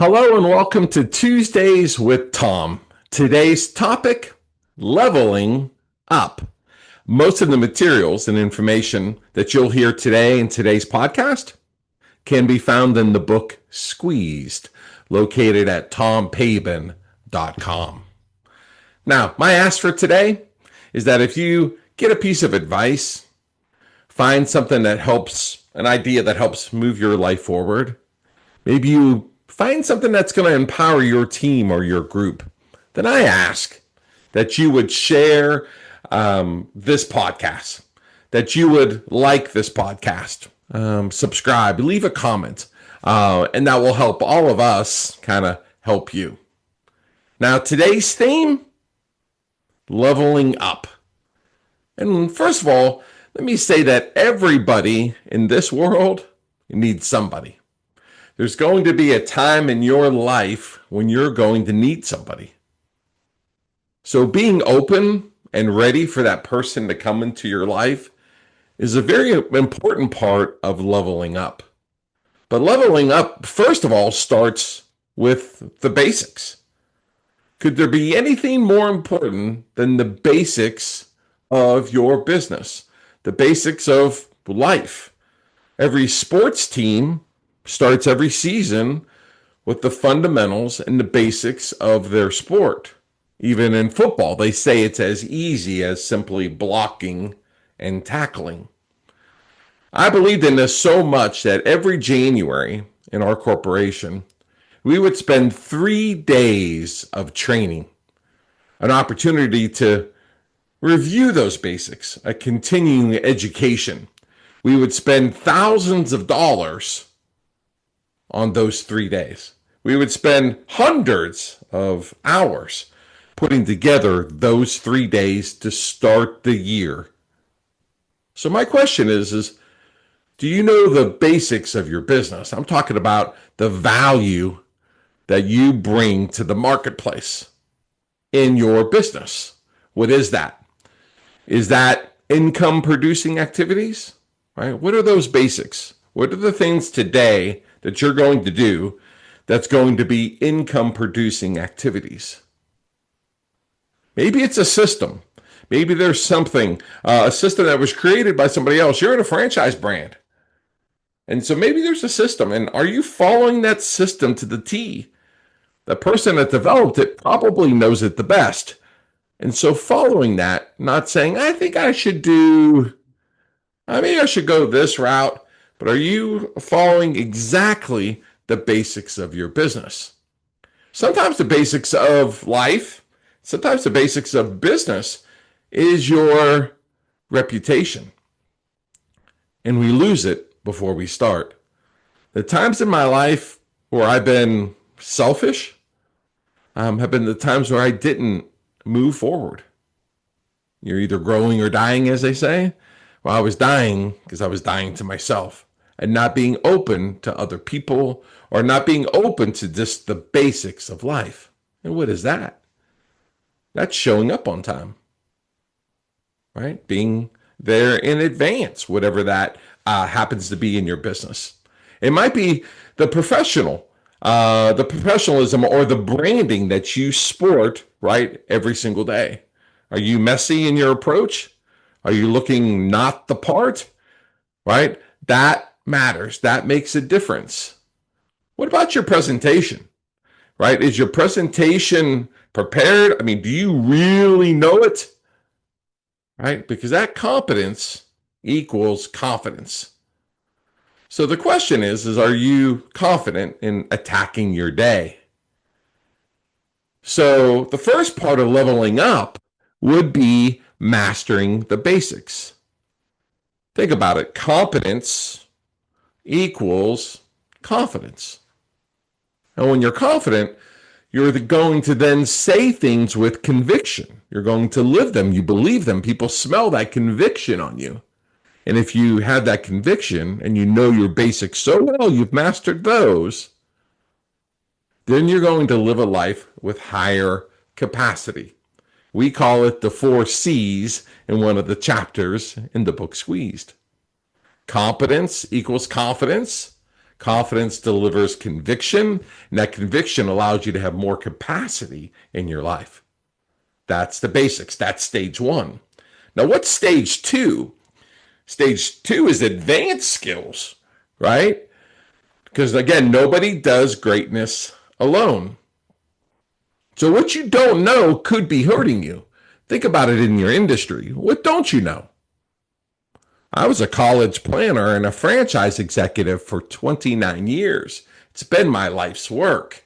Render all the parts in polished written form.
Hello and welcome to Tuesdays with Tom. Today's topic, leveling up. Most of the materials and information that you'll hear today in today's podcast can be found in the book Squeezed, located at tompabin.com. Now, my ask for today is that if you get a piece of advice, find something that helps, an idea that helps move your life forward, maybe you find something that's going to empower your team or your group, then I ask that you would share this podcast, that you would like this podcast, subscribe, leave a comment, and that will help all of us kind of help you. Now, today's theme, leveling up. And first of all, let me say that everybody in this world needs somebody. There's going to be a time in your life when you're going to need somebody. So being open and ready for that person to come into your life is a very important part of leveling up. But leveling up, first of all, starts with the basics. Could there be anything more important than the basics of your business? The basics of life. Every sports team starts every season with the fundamentals and the basics of their sport. Even in football, they say it's as easy as simply blocking and tackling. I believed in this so much that every January in our corporation, we would spend 3 days of training, an opportunity to review those basics, a continuing education. We would spend thousands of dollars on those 3 days. We would spend hundreds of hours putting together those 3 days to start the year. So my question is do you know the basics of your business? I'm talking about the value that you bring to the marketplace in your business. What is that? Is that income producing activities? Right? What are those basics? What are the things today that you're going to do that's going to be income producing activities? Maybe it's a system. Maybe there's something, a system that was created by somebody else. You're in a franchise brand. And so maybe there's a system. And are you following that system to the T? The person that developed it probably knows it the best. And so following that, not saying, maybe I should go this route. But are you following exactly the basics of your business? Sometimes the basics of life, sometimes the basics of business is your reputation. And we lose it before we start. The times in my life where I've been selfish have been the times where I didn't move forward. You're either growing or dying, as they say. Well, I was dying because I was dying to myself and not being open to other people or not being open to just the basics of life. And what is that? That's showing up on time, right? Being there in advance, whatever that happens to be in your business. It might be the professionalism or the branding that you sport, right, every single day. Are you messy in your approach? Are you looking not the part? Right? That matters. That makes a difference. What about your presentation? Right? Is your presentation prepared? Do you really know it? Right? Because that competence equals confidence. So the question is are you confident in attacking your day? So the first part of leveling up would be mastering the basics. Think about it. Competence equals confidence. And when you're confident, you're going to then say things with conviction. You're going to live them. You believe them. People smell that conviction on you. And if you have that conviction and you know your basics so well, you've mastered those, then you're going to live a life with higher capacity. We call it the 4 C's in one of the chapters in the book Squeezed. Competence equals confidence. Confidence delivers conviction, and that conviction allows you to have more capacity in your life. That's the basics. That's stage one. Now, what's stage two? Stage two is advanced skills, right? Because again, nobody does greatness alone. So what you don't know could be hurting you. Think about it in your industry. What don't you know? I was a college planner and a franchise executive for 29 years. It's been my life's work.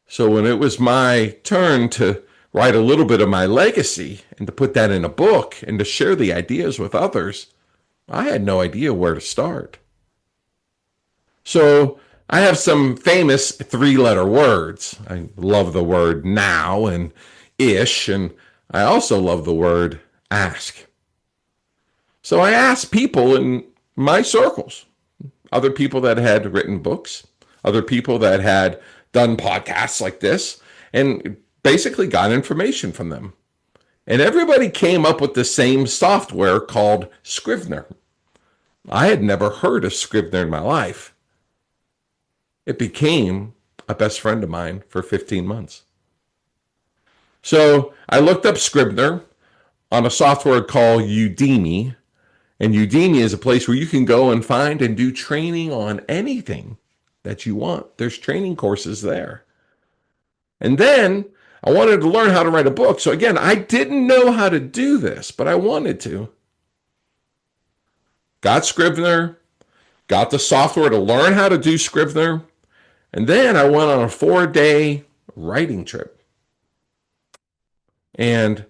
So when it was my turn to write a little bit of my legacy and to put that in a book and to share the ideas with others, I had no idea where to start. So I have some famous three-letter words. I love the word now and ish, and I also love the word ask. So I asked people in my circles, other people that had written books, other people that had done podcasts like this, and basically got information from them. And everybody came up with the same software called Scrivener. I had never heard of Scrivener in my life. It became a best friend of mine for 15 months. So I looked up Scrivener on a software called Udemy. And Udemy is a place where you can go and find and do training on anything that you want. There's training courses there. And then I wanted to learn how to write a book. So again, I didn't know how to do this, but I wanted to. Got Scrivener, got the software to learn how to do Scrivener. And then I went on a 4-day writing trip. And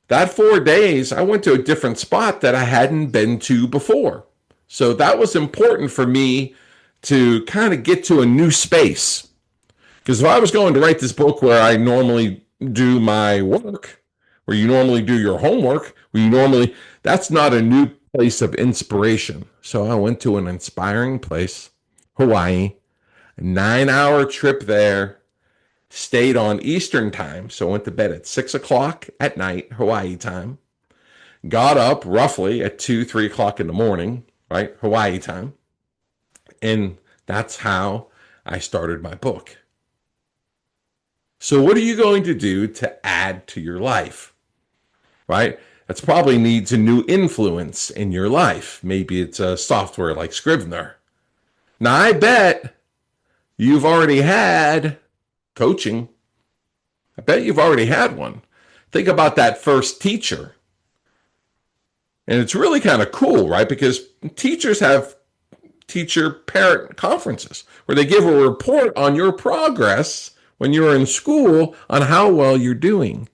that 4 days, I went to a different spot that I hadn't been to before. So that was important for me to kind of get to a new space. Because if I was going to write this book where I normally do my work, where you normally do your homework, that's not a new place of inspiration. So I went to an inspiring place, Hawaii, a 9-hour trip there. Stayed on Eastern time, so went to bed at 6 o'clock at night, Hawaii time. Got up roughly at 2, 3 o'clock in the morning, right, Hawaii time. And that's how I started my book. So what are you going to do to add to your life, right? That's probably needs a new influence in your life. Maybe it's a software like Scrivener. Now, I bet you've already had coaching. I bet you've already had one. Think about that first teacher. And it's really kind of cool, right? Because teachers have teacher-parent conferences where they give a report on your progress when you're in school on how well you're doing.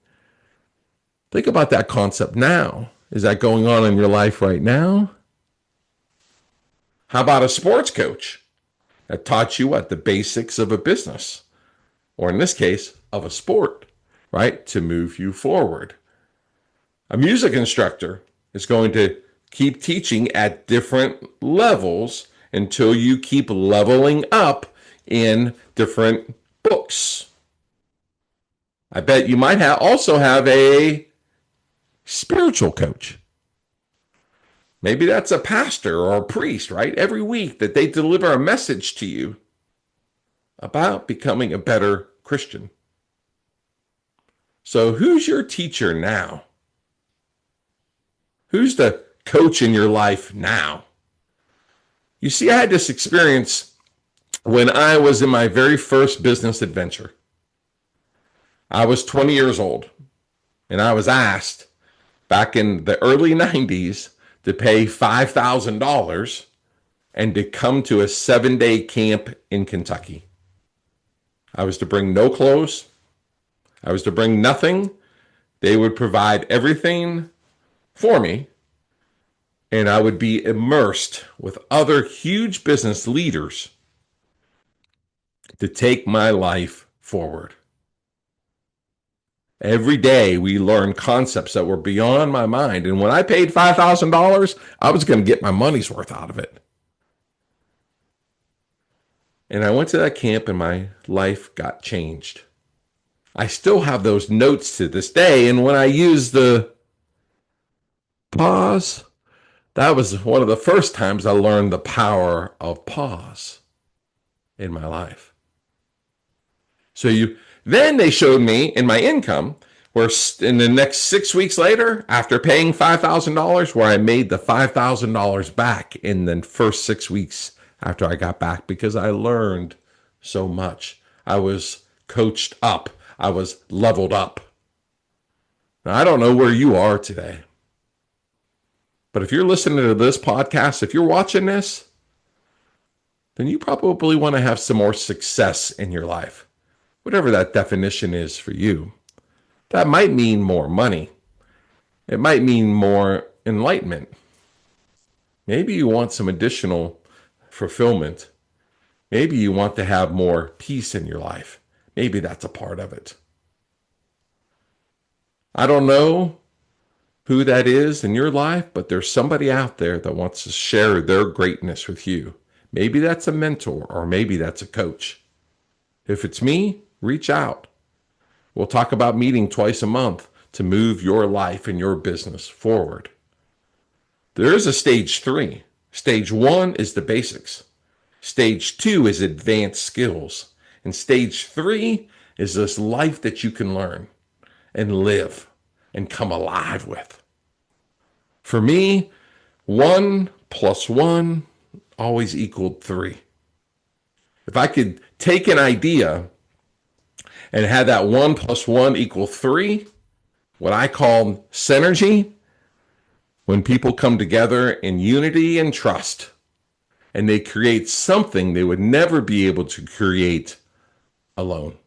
Think about that concept now. Is that going on in your life right now? How about a sports coach that taught you the basics of a business? Or in this case, of a sport, right? To move you forward. A music instructor is going to keep teaching at different levels until you keep leveling up in different books. I bet you might also have a spiritual coach. Maybe that's a pastor or a priest, right? Every week that they deliver a message to you about becoming a better Christian. So who's your teacher now? Who's the coach in your life now? You see, I had this experience when I was in my very first business adventure. I was 20 years old, and I was asked back in the early 90s to pay $5,000 and to come to a 7-day camp in Kentucky. I was to bring no clothes. I was to bring nothing. They would provide everything for me, and I would be immersed with other huge business leaders to take my life forward. Every day we learned concepts that were beyond my mind, and when I paid $5,000, I was going to get my money's worth out of it. And I went to that camp and my life got changed. I still have those notes to this day. And when I use the pause, That was one of the first times I learned the power of pause in my life. Then they showed me in my income where in the next 6 weeks later, after paying $5,000, where I made the $5,000 back in the first 6 weeks after I got back because I learned so much. I was coached up. I was leveled up. Now, I don't know where you are today, but if you're listening to this podcast, if you're watching this, then you probably want to have some more success in your life, whatever that definition is for you. That might mean more money. It might mean more enlightenment. Maybe you want some additional fulfillment. Maybe you want to have more peace in your life. Maybe that's a part of it. I don't know who that is in your life, but there's somebody out there that wants to share their greatness with you. Maybe that's a mentor, or maybe that's a coach. If it's me, reach out. We'll talk about meeting twice a month to move your life and your business forward. There is a stage 3. Stage 1 is the basics. Stage 2 is advanced skills. And stage 3 is this life that you can learn and live and come alive with. For me, 1 + 1 always equaled 3. If I could take an idea and have that 1 + 1 = 3, what I call synergy, when people come together in unity and trust, and they create something they would never be able to create alone.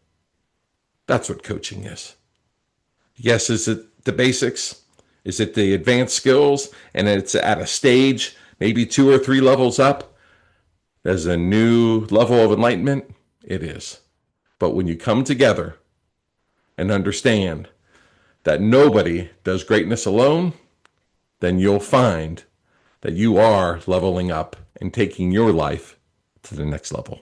That's what coaching is. Yes, is it the basics? Is it the advanced skills? And it's at a stage, maybe 2 or 3 levels up. There's a new level of enlightenment. It is. But when you come together and understand that nobody does greatness alone, then you'll find that you are leveling up and taking your life to the next level.